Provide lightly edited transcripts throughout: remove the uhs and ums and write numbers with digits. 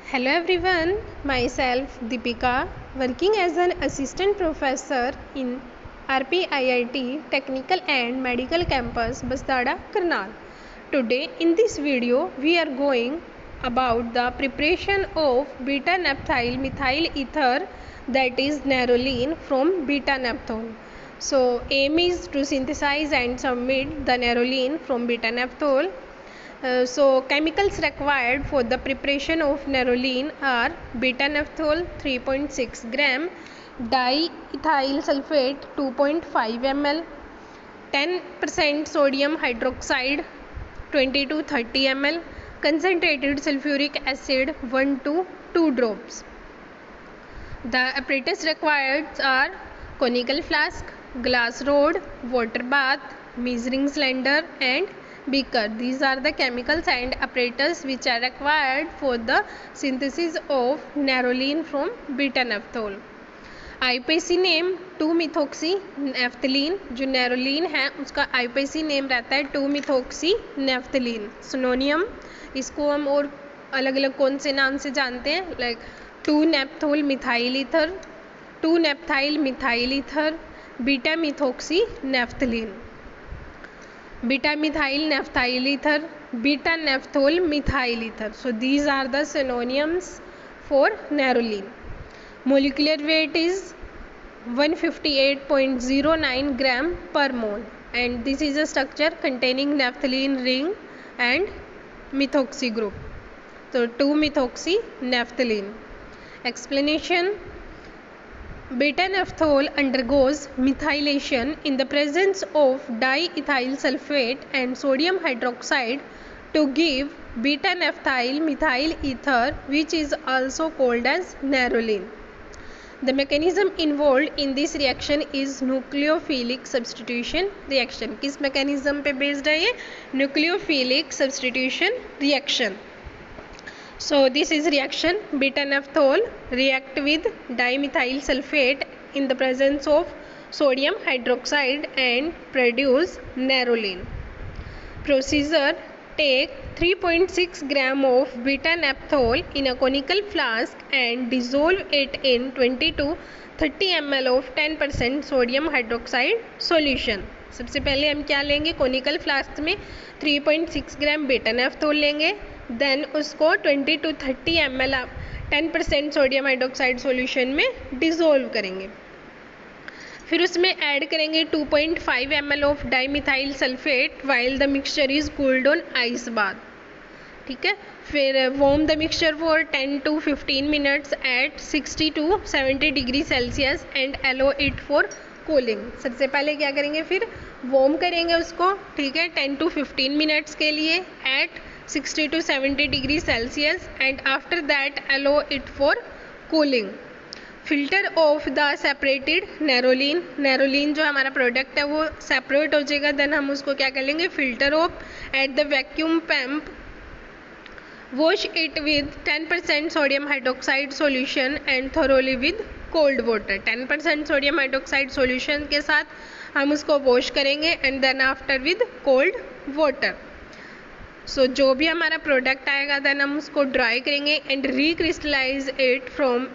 Hello everyone, myself Deepika, working as an assistant professor in RPIIT Technical and Medical Campus, Basdada, Karnal. Today in this video, we are going about the preparation of beta-naphthyl methyl ether, that is Nerolin, from beta-naphthol. So aim is to synthesize and submit the Nerolin from beta-naphthol. So chemicals required for the preparation of Nerolin are beta-naphthol 3.6 gram, diethyl sulfate 2.5 ml, 10% sodium hydroxide 20 to 30 ml, concentrated sulfuric acid 1 to 2 drops. The apparatus required are conical flask, glass rod, water bath, measuring cylinder and beaker. These are the chemicals and apparatus which are required for the synthesis of Nerolin from beta-naphthol. IUPAC name two methoxy naphthalene, जो nerolin है उसका IUPAC name रहता है 2-मिथोक्सी naphthalene. सिनोनियम इसको हम और अलग अलग कौन से नाम से जानते हैं, like two naphthol methyl ether, two naphthyl methyl ether, beta methoxy naphthalene, beta-methyl naphthyl ether, beta-naphthol methyl ether. So these are the synonyms for Nerolin. Molecular weight is 158.09 gram per mole, and this is a structure containing naphthalene ring and methoxy group. So 2-methoxy naphthalene. Explanation: beta-naphthol undergoes methylation in the presence of diethyl sulfate and sodium hydroxide to give beta-naphthyl methyl ether, which is also called as Nerolin. The mechanism involved in this reaction is nucleophilic substitution reaction. किस mechanism पे based है ये? Nucleophilic substitution reaction. So this is reaction: beta-naphthol react with dimethyl sulfate in the presence of sodium hydroxide and produce Nerolin. Procedure: take 3.6 gram of beta-naphthol in a conical flask and dissolve it in 20 to 30 ml of 10% sodium hydroxide solution. सबसे पहले हम क्या लेंगे, conical flask में 3.6 ग्राम बेटा-नाफ्थोल लेंगे, then उसको 20 to 30 ml 10% sodium hydroxide solution में dissolve करेंगे. फिर उसमें ऐड करेंगे 2.5 ml of dimethyl sulphate while the mixture is cooled on ice bath. ठीक है. फिर warm the mixture for 10 to 15 minutes at 60 to 70 degree Celsius and allow it for cooling. सबसे पहले क्या करेंगे, फिर वार्म करेंगे उसको, ठीक है, 10 to 15 मिनट्स के लिए at 60 to 70 degree Celsius and after that allow it for cooling. Filter off the separated nerolin. Nerolin जो हमारा प्रोडक्ट है वो सेपरेट हो जाएगा, देन हम उसको क्या कर लेंगे, filter off at the vacuum pump. Wash it with 10% sodium hydroxide solution and thoroughly with cold water. 10% sodium hydroxide solution के साथ हम उसको वॉश करेंगे and then after with cold water. So जो भी हमारा प्रोडक्ट आएगा देन हम उसको ड्राई करेंगे and recrystallise it from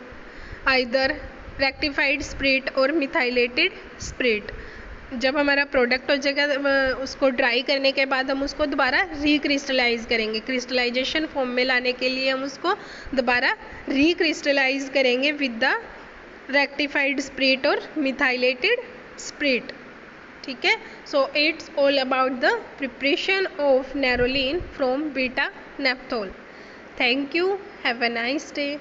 either rectified spirit और मिथाइलेटेड स्प्रिट. जब हमारा प्रोडक्ट हो जाएगा उसको ड्राई करने के बाद हम उसको दोबारा रिक्रिस्टलाइज करेंगे. क्रिस्टलाइजेशन फॉर्म में लाने के लिए हम उसको दोबारा रिक्रिस्टलाइज करेंगे विद द रेक्टिफाइड स्प्रिट और मिथाइलेटेड स्प्रिट. ठीक है. So it's all about the preparation of Nerolin from beta-naphthol. Thank you. Have a nice day.